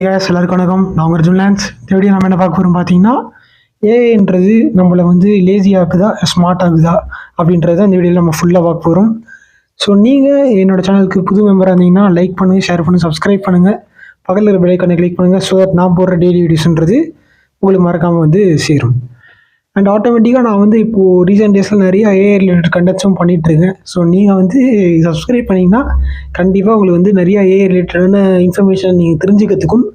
எல்லாருக்கும் வணக்கம். நான் உங்கள் ஜுன்லான்ஸ். இந்த வீடியோ நம்ம என்ன பார்க்க போகிறோம் பார்த்தீங்கன்னா, ஏஐன்றது நம்மளை வந்து லேசி ஆகுதா ஸ்மார்ட் ஆகுதா அப்படின்றத இந்த வீடியோவில் நம்ம ஃபுல்லாக பார்க்க போகிறோம். ஸோ நீங்கள் என்னோடய சேனலுக்கு புது மெம்பராக இருந்தீங்கன்னா லைக் பண்ணுங்கள், ஷேர் பண்ணுங்கள், சப்ஸ்கிரைப் பண்ணுங்கள், பக்கத்தில் இருக்கிற பெல் ஐகானை கிளிக் பண்ணுங்கள். ஸோ தட் நான் போடுற டெய்லி வீடியோஸ்ன்றது உங்களுக்கு மறக்காமல் வந்து சேரும். அண்ட் ஆட்டோமேட்டிக்காக நான் வந்து இப்போது ரீசெண்ட் டேஸில் நிறைய ஏஐ ரிலேட்டட் கண்டென்ட்ஸும் பண்ணிகிட்ருக்கேன். ஸோ நீங்கள் வந்து சப்ஸ்கிரைப் பண்ணிங்கன்னா கண்டிப்பாக உங்களுக்கு வந்து நிறையா ஏஐ ரிலேட்டடான இன்ஃபர்மேஷன் நீங்கள் தெரிஞ்சுக்கிறதுக்கும்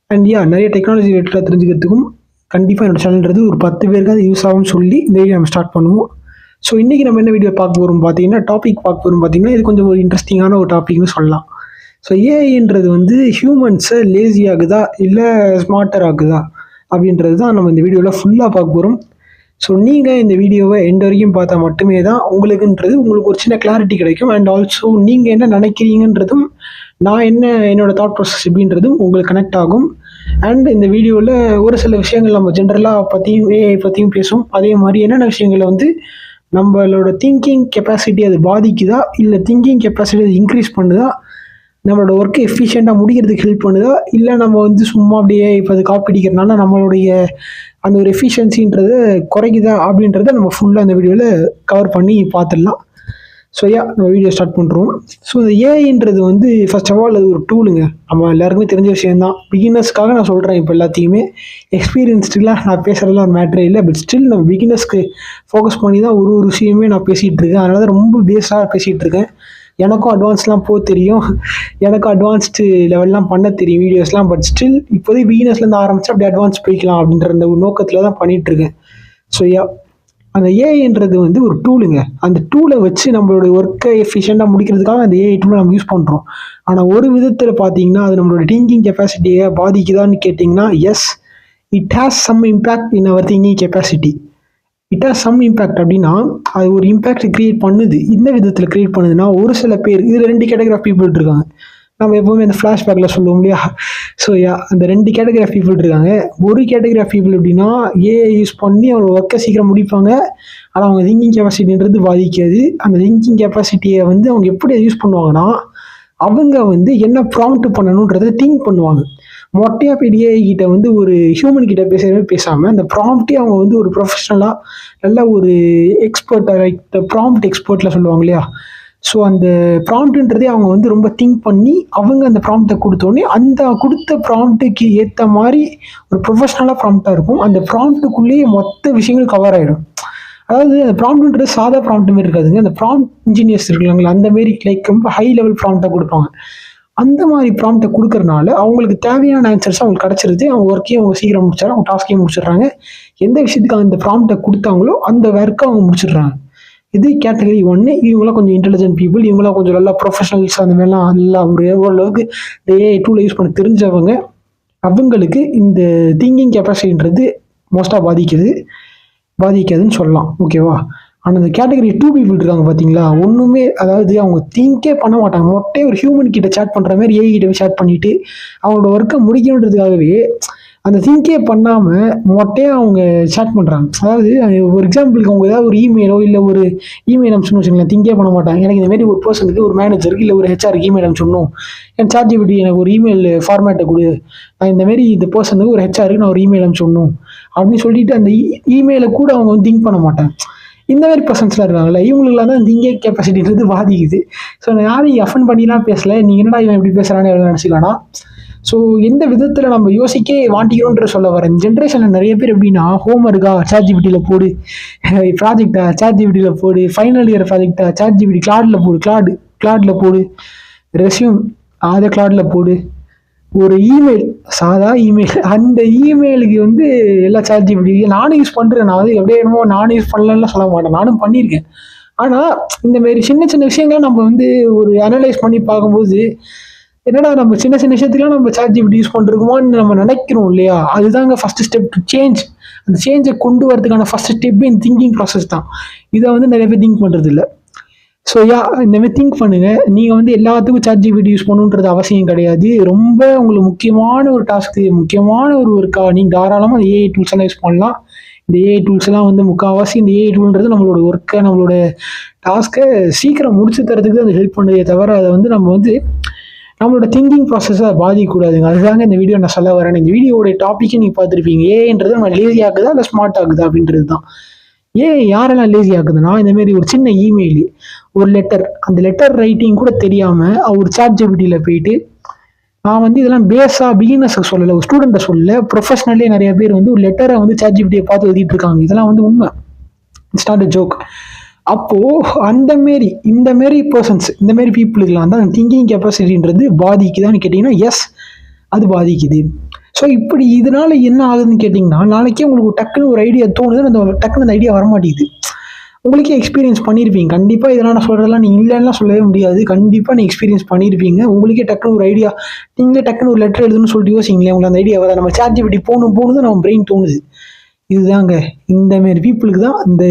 அண்ட் நிறைய டெக்னாலஜி ரிலேட்டடாக தெரிஞ்சுக்கிறதுக்கும் கண்டிப்பாக என்னோடய சேனல்ன்றது ஒரு 10 பேருக்கு அது யூஸ் ஆகும்னு சொல்லி இந்த வீடியோ நம்ம ஸ்டார்ட் பண்ணுவோம். ஸோ இன்றைக்கி நம்ம என்ன வீடியோ பார்க்க போகிறோம் பார்த்தீங்கன்னா, டாபிக் பார்க்க போகிறோம் பார்த்தீங்கன்னா, இது கொஞ்சம் ஒரு இன்ட்ரெஸ்டிங்கான ஒரு டாபிக்னு சொல்லலாம். ஸோ ஏஐன்றது வந்து ஹியூமன்ஸை லேசி ஆகுதா இல்லை ஸ்மார்ட்டர் ஆகுதா அப்படின்றது தான் நம்ம இந்த வீடியோவில் ஃபுல்லாக பார்க்க போகிறோம். ஸோ நீங்கள் இந்த வீடியோவை எண்ட் வரைக்கும் பார்த்தா மட்டுமே தான் உங்களுக்கு ஒரு சின்ன கிளாரிட்டி கிடைக்கும். அண்ட் ஆல்சோ நீங்கள் என்ன நினைக்கிறீங்கன்றதும் நான் என்னோடய தாட் ப்ராசஸ் எப்படின்றதும் உங்களுக்கு கனெக்ட் ஆகும். அண்ட் இந்த வீடியோவில் ஒரு சில விஷயங்கள் நம்ம ஜென்ரலாக பற்றியும் ஏஐ பற்றியும் பேசும். அதே மாதிரி என்னென்ன விஷயங்களை வந்து நம்மளோட திங்கிங் கெப்பாசிட்டி அது பாதிக்குதா இல்லை திங்கிங் கெப்பாசிட்டி அது இன்க்ரீஸ் பண்ணுதா, நம்மளோட ஒர்க்கை எஃபிஷியண்ட்டாக முடிக்கிறதுக்கு ஹெல்ப் பண்ணுதா, இல்லை நம்ம வந்து சும்மா அப்படியே இப்போ அது காப்பி அடிக்கிறதுனால நம்மளுடைய அந்த ஒரு எஃபிஷியன்சின்றதை குறைக்குதா அப்படின்றத நம்ம ஃபுல்லாக இந்த வீடியோவில் கவர் பண்ணி பார்த்துடலாம். ஸோ நம்ம வீடியோ ஸ்டார்ட் பண்ணுறோம். ஸோ இந்த ஏஐன்றது வந்து ஃபர்ஸ்ட் ஆஃப் ஆல் அது ஒரு டூலுங்க. நம்ம எல்லாருக்குமே தெரிஞ்ச விஷயந்தான். பிகினர்ஸ்க்காக நான் சொல்கிறேன். இப்போ எல்லாத்தையுமே எக்ஸ்பீரியன்ஸ்டுலாம் நான் பேசுகிறதுலாம் ஒரு மேட்ரே இல்லை. பட் ஸ்டில் நம்ம பிகினர்ஸ்க்கு ஃபோக்கஸ் பண்ணி தான் ஒரு விஷயமே நான் பேசிகிட்டு இருக்கேன். அதனால தான் ரொம்ப பேஸாக பேசிகிட்டு இருக்கேன். எனக்கும் அட்வான்ஸ்லாம் தெரியும், எனக்கும் அட்வான்ஸ்டு லெவல்லாம் பண்ண தெரியும் வீடியோஸ்லாம். பட் ஸ்டில் இப்போதைக்கு பிகினர்ஸ்லேருந்து ஆரம்பிச்சு அப்படி அட்வான்ஸ் போய்க்கலாம் அப்படின்ற அந்த ஒரு நோக்கத்தில் தான் பண்ணிகிட்ருக்கேன். ஸோ அந்த ஏஐன்றது வந்து ஒரு டூலுங்க. அந்த டூலை வச்சு நம்மளோட ஒர்க்கை எஃபிஷியண்ட்டாக முடிக்கிறதுக்காக அந்த ஏஐ டூலை நம்ம யூஸ் பண்ணுறோம். ஆனால் ஒரு விதத்தில் பார்த்தீங்கன்னா அது நம்மளோட திங்கிங் கெப்பாசிட்டியை பாதிக்குதான்னு கேட்டிங்கன்னா, yes, it has some impact in our thinking capacity. It has some impact அப்படின்னா அது ஒரு இம்பேக்ட் கிரியேட் பண்ணுது. இந்த விதத்தில் கிரியேட் பண்ணுதுன்னா, ஒரு சில பேர் இதில் 2 கேட்டகரி ஆஃப் பீப்புள் இருக்காங்க. நம்ம எப்போவுமே அந்த ஃப்ளாஷ்பேக்கில் சொல்லுவோம் இல்லையா? ஸோ அந்த 2 கேட்டகரி ஆஃப் பீப்புள் இருக்காங்க. ஒரு கேட்டகரி ஆஃப் பீப்புள் எப்படின்னா, ஏஐ யூஸ் பண்ணி அவங்க ஒர்க்கை சீக்கிரம் முடிப்பாங்க. ஆனால் அவங்க திங்கிங் கெப்பாசிட்டின்றது பாதிக்காது. அந்த திங்கிங் கெப்பாசிட்டியை வந்து அவங்க எப்படி யூஸ் பண்ணுவாங்கன்னா, அவங்க வந்து என்ன ப்ராம்ப்ட் பண்ணணுன்றதை திங்க் பண்ணுவாங்க. மொட்டையாக போய் ஏஐ கிட்ட வந்து ஒரு ஹியூமன் கிட்ட பேசாமல் அந்த ப்ராம்ப்டே அவங்க வந்து ஒரு ப்ரொஃபஷ்னலாக நல்ல ஒரு எக்ஸ்பர்ட்டாக, லைக் ப்ராம்ப்ட் எக்ஸ்பர்ட்டில் சொல்லுவாங்க இல்லையா? ஸோ அந்த ப்ராம்ப்ட்ன்றதே அவங்க வந்து ரொம்ப திங்க் பண்ணி அவங்க அந்த ப்ராம்ப்டை கொடுத்தோடனே அந்த கொடுத்த ப்ராம்ப்ட்டுக்கு ஏற்ற மாதிரி ஒரு ப்ரொஃபஷ்னலாக ப்ராம்ப்டாக இருக்கும். அந்த ப்ராம்ப்ட்டுக்குள்ளேயே மொத்த விஷயங்கள் கவர் ஆகிடும். அதாவது அந்த ப்ராம்ப்ட்ன்றது சாதா ப்ராம்ப்ட் மாரி இருக்காதுங்க. அந்த ப்ராம்ப்ட் இன்ஜினியர்ஸ் இருக்காங்களா, அந்த மாரி லைக் ரொம்ப ஹை லெவல் ப்ராம்ப்டாக கொடுப்பாங்க. அந்த மாதிரி ப்ராம்ப்டை கொடுக்கறனால அவங்களுக்கு தேவையான ஆன்சர்ஸ் அவங்களுக்கு கிடச்சிருது. அவங்க ஒர்க்கையும் அவங்க சீக்கிரம் முடிச்சாரு, அவங்க டாஸ்கையும் முடிச்சிடுறாங்க. எந்த விஷயத்துக்கு அந்த ப்ராம்ப்டை கொடுத்தாங்களோ அந்த ஒர்க்கை அவங்க முடிச்சிடுறாங்க. இது கேட்டகரி 1. இவங்களாம் கொஞ்சம் இன்டெலிஜென்ட் பீப்புள், இவங்களாம் கொஞ்சம் நல்லா ப்ரொஃபஷனல்ஸ், அந்த மாதிரிலாம் நல்லா ஓரளவுக்கு இந்த ஏஐ டூலை யூஸ் பண்ண தெரிஞ்சவங்க. அவங்களுக்கு இந்த திங்கிங் கெப்பாசிட்டின்றது மோஸ்ட்டாக பாதிக்காதுன்னு சொல்லலாம். ஓகேவா? ஆனால் இந்த கேட்டகரி 2 பீப்புள் இருக்காங்க பார்த்தீங்களா, ஒன்றுமே, அதாவது அவங்க திங்கே பண்ண மாட்டாங்க. மொட்டையே ஒரு ஹியூமன் கிட்ட சேட் பண்ணுற மாதிரி ஏஐ கிட்ட சேட் பண்ணிவிட்டு அவங்களோட ஒர்க்கை முடிக்கணுன்றதுக்காகவே அந்த திங்கே பண்ணாமல் மொட்டையாக அவங்க சேட் பண்ணுறாங்க. அதாவது ஒரு எக்ஸாம்பிளுக்கு அவங்க ஏதாவது ஒரு இமெயிலோ இல்லை ஒரு இமெயில் அனுப்பிச்சுன்னு வச்சுக்கலாம், திங்கே பண்ண மாட்டாங்க. எனக்கு இந்தமாரி ஒரு பர்சனுக்கு, ஒரு மேனேஜருக்கு இல்லை ஒரு ஹெச்ஆருக்கு இமெயில் அனுப்பிச்சுடணும், என் ChatGPT எனக்கு ஒரு இமெயில் ஃபார்மேட்டை கொடு, நான் இந்தமாரி இந்த பர்சனுக்கு ஒரு ஹெச்ஆருக்கு நான் ஒரு இமெயில் அனுப்பிச்சுடணும் அப்படின்னு சொல்லிட்டு அந்த இமெயிலை கூட அவங்க வந்து திங்க் பண்ண மாட்டாங்க. இந்த மாதிரி பர்சன்ஸ்லாம் இருக்காங்கல்ல, இவங்களுக்குலாம் தான் திங்கிங் கெப்பாசிட்டின்றது பாதிக்குது. ஸோ நான் யாரையும் அஃபன் பண்ணிலாம் பேசலை, நீங்கள் என்னடா இவன் எப்படி பேசுகிறான்னு நினச்சிக்கலாம்னா, ஸோ எந்த விதத்தில் நம்ம யோசிக்க வாண்டிக்கிறோன்ற சொல்ல வரேன். ஜென்ரேஷனில் நிறைய பேர் எப்படின்னா, ஹோம்ஒர்க்கா ChatGPTயில் போடு, ப்ராஜெக்டா ChatGPTயில் போடு, ஃபைனல் இயர் ப்ராஜெக்டா ChatGPT கிளாடில் போடு, கிளாடில் போடு, ரெஸ்யூம் அதை கிளாடில் போடு, ஒரு இமெயில், சாதா இமெயில், அந்த இமெயிலுக்கு வந்து எல்லா ChatGPT நானும் யூஸ் பண்ணுறேன். நான் வந்து எப்படியே என்னமோ நானும் யூஸ் பண்ணலன்னு சொல்ல மாட்டேன், நானும் பண்ணியிருக்கேன். ஆனால் இந்தமாரி சின்ன சின்ன விஷயங்களை நம்ம வந்து ஒரு அனலைஸ் பண்ணி பார்க்கும்போது, என்னடா நம்ம சின்ன சின்ன விஷயத்துக்குலாம் நம்ம ChatGPT யூஸ் பண்ணிருக்கோமான்னு நம்ம நினைக்கிறோம் இல்லையா? அதுதாங்க ஃபஸ்ட்டு ஸ்டெப் டு சேஞ்ச். அந்த சேஞ்சை கொண்டு வரதுக்கான ஃபஸ்ட் ஸ்டெப்பே இந்த திங்கிங் ப்ராசஸ் தான். இதை வந்து நிறைய பேர் திங்க் பண்ணுறது இல்லை. ஸோ இந்தமாதிரி திங்க் பண்ணுங்கள். நீங்கள் வந்து எல்லாத்துக்கும் ChatGPT யூஸ் பண்ணணுன்றது அவசியம் கிடையாது. ரொம்ப உங்களுக்கு முக்கியமான ஒரு டாஸ்க்கு, முக்கியமான ஒரு ஒர்க்காக நீங்கள் தாராளமாக அந்த ஏஐ டூல்ஸ் எல்லாம் யூஸ் பண்ணலாம். இந்த ஏஐ டூல்ஸ்லாம் வந்து முக்கால்வாசி இந்த ஏஐ டூல்ன்றது நம்மளோட ஒர்க்கை, நம்மளோட டாஸ்க்கை சீக்கிரம் முடிச்சு தரதுக்கு அது ஹெல்ப் பண்ணுதே தவிர அதை வந்து நம்ம வந்து நம்மளோட திங்கிங் ப்ராசஸை பாதிக்கக்கூடாதுங்க. அதுதாங்க இந்த வீடியோ நான் சொல்ல வரேன். இந்த வீடியோடைய டாப்பிக்கே நீங்கள் பார்த்துருப்பீங்க. ஏன்றது நம்ம லேசி ஆகுதா இல்லை ஸ்மார்ட் ஆகுதா அப்படின்றது தான். ஏன் யாரெல்லாம் லேசி ஆகுதுன்னா, இந்தமாரி ஒரு சின்ன இமெயில், ஒரு லெட்டர், அந்த லெட்டர் ரைட்டிங் கூட தெரியாமல் ஒரு ChatGPT போயிட்டு, நான் வந்து இதெல்லாம் பிகினர்ஸுக்கு சொல்லலை, ஒரு ஸ்டூடெண்ட்டை சொல்லலை, ப்ரொஃபஷனலே நிறைய பேர் வந்து ஒரு லெட்டரை வந்து ChatGPT பார்த்து எழுதிட்டு இருக்காங்க. இதெல்லாம் வந்து உண்மை. It's not a joke. அப்போது இந்தமாரி பர்சன்ஸ், இந்தமாரி பீப்புளுக்கெலாம் தான் திங்கிங் கெப்பாசிட்டின்றது பாதிக்குதான்னு கேட்டிங்கன்னா, எஸ், அது பாதிக்குது. ஸோ இப்படி இதனால என்ன ஆகுதுன்னு கேட்டிங்கன்னா, நாளைக்கே உங்களுக்கு டக்குன்னு ஒரு ஐடியா தோணுது, டக்குன்னு அந்த ஐடியா வரமாட்டேங்குது. உங்களுக்கே எக்ஸ்பீரியன்ஸ் பண்ணியிருப்பீங்க. கண்டிப்பாக இதெல்லாம் நான் சொல்கிறதெல்லாம் நீங்கள் இல்லைன்னா சொல்லவே முடியாது. கண்டிப்பாக நீங்கள் எக்ஸ்பீரியன்ஸ் பண்ணியிருப்பீங்க. உங்களுக்கே டக்குன்னு ஒரு ஐடியா, நீங்களே டக்குன்னு ஒரு லெட்டர் எழுதுன்னு சொல்லிட்டு யோசிங்களேன், உங்களுக்கு அந்த ஐடியா வர நம்ம ChatGPT போகணுது நம்ம பிரெயின் தோணுது. இதுதாங்க இந்தமாரி பீப்புளுக்கு தான் இந்த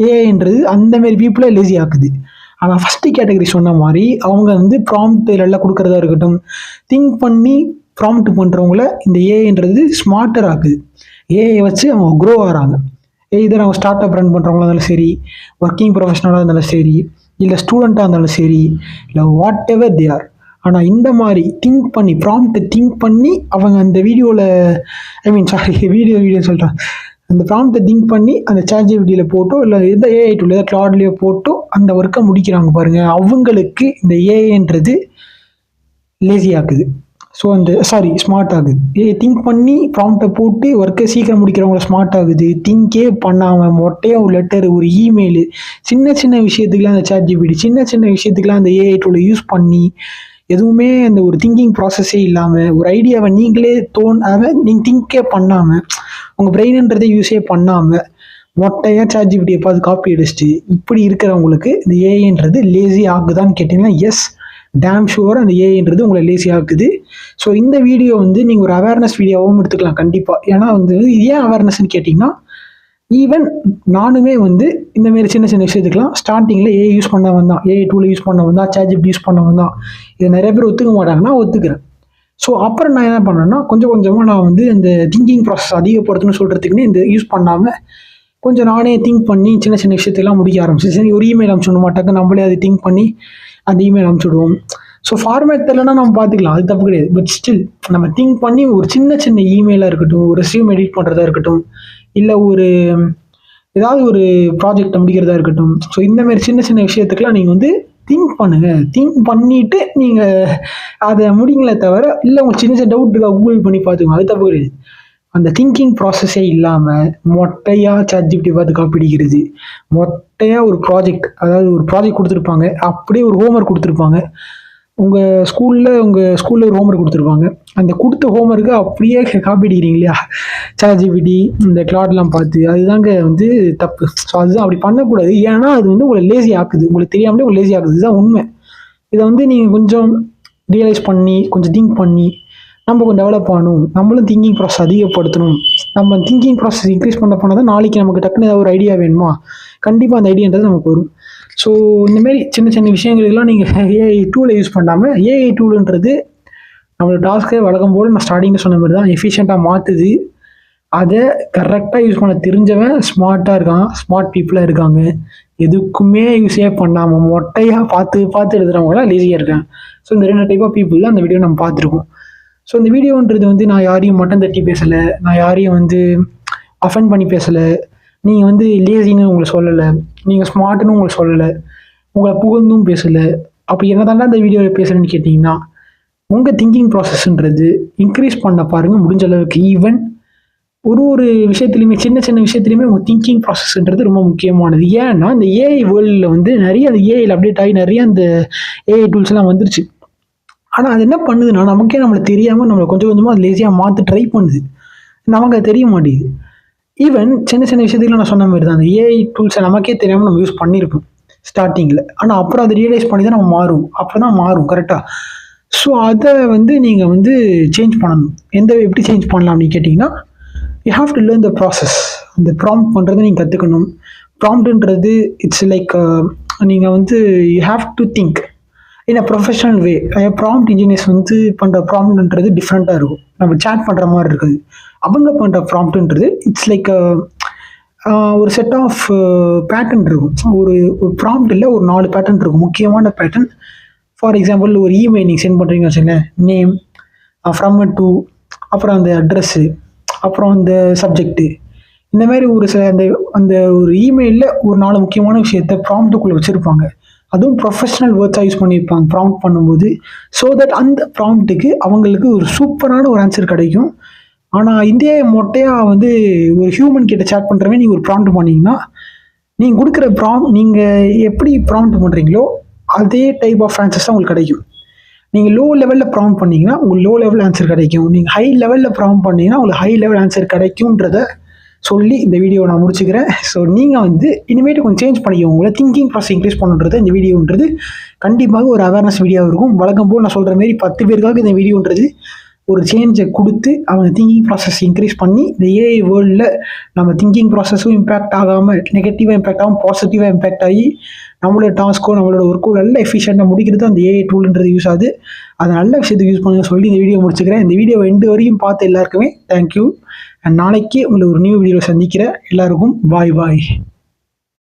ஏஐன்றது அந்தமாரி பீப்புளை லேசி ஆக்குது. ஆனால் ஃபஸ்ட்டு கேட்டகரி சொன்ன மாதிரி அவங்க வந்து ப்ராம்ப்ட் எல்லாம் கொடுக்குறதா இருக்கட்டும், திங்க் பண்ணி ப்ராம்ப்ட் பண்ணுறவங்கள இந்த ஏஐன்றது ஸ்மார்ட்டர் ஆக்குது. ஏஐ வச்சு அவங்க க்ரோ ஆகிறாங்க. இதர் அவங்க ஸ்டார்ட் அப் ரன் பண்ணுறவங்களா இருந்தாலும் சரி, ஒர்க்கிங் ப்ரொஃபஷனலாக இருந்தாலும் சரி, இல்லை ஸ்டூடெண்ட்டாக இருந்தாலும் சரி, இல்லை வாட் எவர் தே ஆர். ஆனால் இந்த மாதிரி ப்ராம்ப்ட் திங்க் பண்ணி அவங்க அந்த வீடியோ சொல்கிறேன், அந்த ப்ராம்ப்டை திங்க் பண்ணி அந்த ChatGPT போட்டோ இல்லை எந்த ஏஐ டூல் ஏதாவது கிளாட்லேயோ போட்டோ அந்த ஒர்க்கை முடிக்கிறாங்க பாருங்கள், அவங்களுக்கு இந்த ஏஐன்றது லேசி ஆக்குது. ஸோ ஸ்மார்ட் ஆகுது. திங்க் பண்ணி ப்ராம்ப்டை போட்டு ஒர்க்கை சீக்கிரம் முடிக்கிறவங்கள ஸ்மார்ட் ஆகுது. திங்கே பண்ணாமல் மொட்டையாக ஒரு லெட்டர், ஒரு இமெயிலு, சின்ன விஷயத்துக்குலாம் அந்த ChatGPT, சின்ன விஷயத்துக்குலாம் அந்த ஏஐ டூலை யூஸ் பண்ணி எதுவுமே அந்த ஒரு திங்கிங் ப்ராசஸே இல்லாமல், ஒரு ஐடியாவை நீங்களே நீங்கள் திங்கே பண்ணாமல், உங்கள் பிரெயின்ன்றதை யூஸே பண்ணாமல் மொட்டையாக ChatGPT பார்த்து காப்பி அடிச்சுட்டு இப்படி இருக்கிறவங்களுக்கு இந்த ஏஐன்றது லேசி ஆகுதான்னு கேட்டிங்கன்னா, எஸ், டேம் ஷுவர் அந்த ஏஐன்றது உங்களை லேசி ஆக்குது. ஸோ இந்த வீடியோ வந்து நீங்கள் ஒரு அவேர்னஸ் வீடியோவும் எடுத்துக்கலாம் கண்டிப்பாக. ஏன்னா வந்து ஏன் அவேர்னஸ்ன்னு கேட்டிங்கன்னா, ஈவன் நானுமே வந்து இந்தமாரி சின்ன விஷயத்துக்குலாம் ஸ்டார்டிங்கில் ஏஐ யூஸ் பண்ணவன் தான், ஏஐ டூலை யூஸ் பண்ணவன் தான், ChatGPT யூஸ் பண்ணவன் தான். இதை நிறைய பேர் ஒத்துக்க மாட்டாங்கன்னா ஒத்துக்கிறேன். ஸோ அப்புறம் நான் என்ன பண்ணேன்னா, கொஞ்சமாக நான் வந்து இந்த திங்கிங் ப்ராசஸ் அதிகப்படுத்தணும்னு சொல்கிறதுக்குன்னு இந்த யூஸ் பண்ணாமல் கொஞ்சம் நானே திங்க் பண்ணி சின்ன விஷயத்தெல்லாம் முடிக்க ஆரம்பிச்சு. சரி, ஒரு இமெயில் அனுப்பிச்சு மாட்டாங்க, நம்மளே அதை திங்க் பண்ணி அந்த இமெயில் அனுப்பிச்சுடுவோம். ஸோ ஃபார்மேட் தெரியலன்னா நம்ம பார்த்துக்கலாம், அது தப்பு கிடையாது. பட் ஸ்டில் நம்ம திங்க் பண்ணி ஒரு சின்ன இமெயிலாக இருக்கட்டும், ஒரு ரெஸ்யூம் எடிட் பண்ணுறதா இருக்கட்டும், இல்லை ஏதாவது ஒரு ப்ராஜெக்டை முடிக்கிறதா இருக்கட்டும், ஸோ இந்தமாரி சின்ன விஷயத்துக்கெலாம் நீங்கள் வந்து திங்க் பண்ணுங்கள். திங்க் பண்ணிவிட்டு நீங்கள் அதை முடிங்களே தவிர, இல்லை உங்களுக்கு சின்ன டவுட்டுக்காக கூகுள் பண்ணி பார்த்துக்கோங்க, அது தப்பு கிடையாது. அந்த திங்கிங் ப்ராசஸே இல்லாமல் மொட்டையாக ChatGPT பார்த்து காப்பி அடிக்கிறது, மொட்டையாக ஒரு ப்ராஜெக்ட் கொடுத்துருப்பாங்க, அப்படியே ஒரு ஹோம்ஒர்க் கொடுத்துருப்பாங்க. உங்கள் ஸ்கூலில் ஒரு ஹோம்ஒர்க் கொடுத்துருப்பாங்க, அந்த கொடுத்த ஹோம்ஒர்க்கை அப்படியே காப்பி அடிக்கிறீங்க இல்லையா ChatGPT இந்த கிளாட்லாம் பார்த்து, அதுதாங்க வந்து தப்பு. ஸோ அதுதான், அப்படி பண்ணக்கூடாது. ஏன்னா அது வந்து உங்களை லேசி ஆக்குது, உங்களுக்கு தெரியாமலே உங்களை லேசி ஆக்குது. இதுதான் உண்மை. இதை வந்து நீங்கள் கொஞ்சம் ரியலைஸ் பண்ணி கொஞ்சம் திங்க் பண்ணி நம்ம கொஞ்சம் டெவலப் ஆகணும், நம்மளும் திங்கிங் ப்ராசஸ் அதிகப்படுத்தணும். நம்ம திங்கிங் ப்ராசஸ் இன்க்ரீஸ் பண்ண தான் நாளைக்கு நமக்கு டக்குன்னு ஏதாவது ஒரு ஐடியா வேணுமா, கண்டிப்பாக அந்த ஐடியான்றது நமக்கு வரும். ஸோ இந்தமாரி சின்ன விஷயங்களுக்கெல்லாம் நீங்கள் ஏஐ டூலை யூஸ் பண்ணாமல், ஏஐ டூலுன்றது நம்மளோட டாஸ்க்கை வழக்கம் போல் நான் ஸ்டார்டிங்கில் சொன்ன மாதிரி தான் எஃபிஷியண்ட்டாக மாற்றுது. அதை கரெக்டாக யூஸ் பண்ண தெரிஞ்சவன் ஸ்மார்ட்டாக இருக்கான், ஸ்மார்ட் பீப்புளாக இருக்காங்க. எதுக்குமே யூஸே பண்ணாமல் மொட்டையாக பார்த்து எழுதுகிறவங்களாம் லேசியாக இருக்காங்க. ஸோ இந்த 2 டைப் ஆஃப் பீப்புள் தான் அந்த வீடியோ நம்ம பார்த்துருக்கோம். ஸோ இந்த வீடியோன்றது வந்து நான் யாரையும் மட்டம் தட்டி பேசலை, நான் யாரையும் வந்து அஃபெண்ட் பண்ணி பேசலை, நீங்கள் வந்து லேசின்னு உங்களை சொல்லலை, நீங்கள் ஸ்மார்ட்டுன்னு உங்களை சொல்லலை, உங்களை புகழ்ந்தும் பேசலை. அப்போ என்ன தாண்டா இந்த வீடியோவில் பேசுகிறேன்னு கேட்டிங்கன்னா, உங்கள் திங்கிங் ப்ராசஸ்ன்றது இன்க்ரீஸ் பண்ண பாருங்கள் முடிஞ்ச அளவுக்கு. ஈவன் ஒரு விஷயத்துலையுமே சின்ன விஷயத்துலையுமே உங்கள் திங்கிங் ப்ராசஸ்ன்றது ரொம்ப முக்கியமானது. ஏன்னா இந்த ஏஐ வேர்ல்டில் வந்து நிறைய அந்த ஏஐயில் அப்டேட் ஆகி நிறைய அந்த ஏஐ டூல்ஸ்லாம் வந்துருச்சு. ஆனால் அது என்ன பண்ணுதுன்னா, நம்மளை தெரியாமல் நம்மளை கொஞ்சமாக அது லேசியாக மாற்ற ட்ரை பண்ணுது, நமக்கு அது தெரிய மாட்டேங்குது. ஈவன் சின்ன விஷயத்துக்குலாம் நான் சொன்ன மாதிரி தான், அந்த ஏஐ டூல்ஸை நமக்கே தெரியாமல் நம்ம யூஸ் பண்ணியிருப்போம் ஸ்டார்டிங்கில். ஆனால் அப்புறம் அதை ரியலைஸ் பண்ணி தான் நம்ம மாறும், அப்போ தான் மாறும் கரெக்டாக. ஸோ அதை வந்து நீங்கள் வந்து சேஞ்ச் பண்ணணும். எப்படி சேஞ்ச் பண்ணலாம் அப்படின்னு கேட்டிங்கன்னா, you have to learn the process. அந்த ப்ராம்ப்ட் பண்ணுறதை நீங்கள் கற்றுக்கணும். ப்ராம்ப்ட்ன்றது இட்ஸ் லைக் நீங்கள் வந்து you have to think in a professional way. Prompt engineers வந்து பண்ணுற ப்ராம்ப்ட்ன்றது டிஃப்ரெண்ட்டாக இருக்கும், நம்ம சேட் பண்ணுற மாதிரி இருக்காது. அவங்க பண்ணுற ப்ராம்ப்ட்ன்றது இட்ஸ் லைக் ஒரு செட் ஆஃப் பேட்டர்ன் இருக்கும். ஒரு ப்ராம்ப்ட் இல்லை, ஒரு 4 பேட்டர்ன் இருக்கும், முக்கியமான பேட்டர்ன். ஃபார் எக்ஸாம்பிள் ஒரு இமெயில் நீங்கள் சென்ட் பண்ணுறீங்கன்னு வச்சுக்கோங்களேன், நேம் ஃப்ரம் டு, அப்புறம் அந்த அட்ரெஸ்ஸு, அப்புறம் அந்த சப்ஜெக்ட்டு, இந்த மாதிரி ஒரு சில அந்த அந்த ஒரு இமெயிலில் ஒரு 4 முக்கியமான விஷயத்த ப்ராம்ப்ட்டுக்குள்ளே வச்சுருப்பாங்க. அதுவும் ப்ரொஃபஷ்னல் வேர்ட்ஸாக யூஸ் பண்ணியிருப்பாங்க ப்ராம்ப்ட் பண்ணும்போது. ஸோ தட் அந்த ப்ராம்ப்ட்டுக்கு அவங்களுக்கு ஒரு சூப்பரான ஒரு ஆன்சர் கிடைக்கும். ஆனால் இதே மொட்டையாக வந்து ஒரு ஹியூமன் கிட்ட சேட் பண்ணுறவே நீங்கள் ஒரு ப்ராம்ப்ட் பண்ணிங்கன்னா, நீங்கள் கொடுக்குற நீங்கள் எப்படி ப்ராம்ப்ட் பண்ணுறீங்களோ அதே டைப் ஆஃப் ஆன்சர்ஸ் தான் உங்களுக்கு கிடைக்கும். நீங்கள் லோ லெவலில் ப்ராம்ப்ட் பண்ணிங்கன்னா உங்களுக்கு லோ லெவல் ஆன்சர் கிடைக்கும். நீங்கள் ஹை லெவலில் ப்ராம்ப்ட் பண்ணிங்கன்னா உங்களுக்கு ஹை லெவல் ஆன்சர் கிடைக்கும்ன்றத சொல்லி இந்த வீடியோவை நான் முடிச்சுக்கிறேன். ஸோ நீங்கள் வந்து இனிமேட்டு கொஞ்சம் சேஞ்ச் பண்ணிக்கோங்க. உங்களை திங்கிங் ப்ராசஸ் இன்க்ரீஸ் பண்ணுறது இந்த வீடியோன்றது கண்டிப்பாக ஒரு அவேர்னஸ் வீடியோ இருக்கும். வழக்கம் போல் நான் சொல்கிற மாரி 10 பேருக்காக இந்த வீடியோன்றது ஒரு சேஞ்சை கொடுத்து அவங்க திங்கிங் ப்ராசஸ் இன்க்ரீஸ் பண்ணி இந்த ஏஐ வேர்ல்டில் நம்ம திங்கிங் ப்ராசஸும் இம்பேக்ட் ஆகாமல் நெகட்டிவாக இம்பேக்ட் ஆகாமல் பாசிட்டிவாக இம்பேக்ட் ஆகி நம்மளோட டாஸ்க்கோ நம்மளோட ஒர்க்கோ நல்ல எஃபிஷியண்ட்டாக முடிக்கிறது அந்த ஏஐ டூல்ன்றது யூஸ் ஆகுது. அதை நல்ல விஷயத்துக்கு யூஸ் பண்ண சொல்லி இந்த வீடியோ முடிச்சுக்கிறேன். இந்த வீடியோ எண்டு வரையும் பார்த்து எல்லாருக்குமே தேங்க்யூ. நாளைக்கு உங்களை ஒரு நியூ வீடியோவில் சந்திக்கிறேன். எல்லாருக்கும் பாய் பாய்.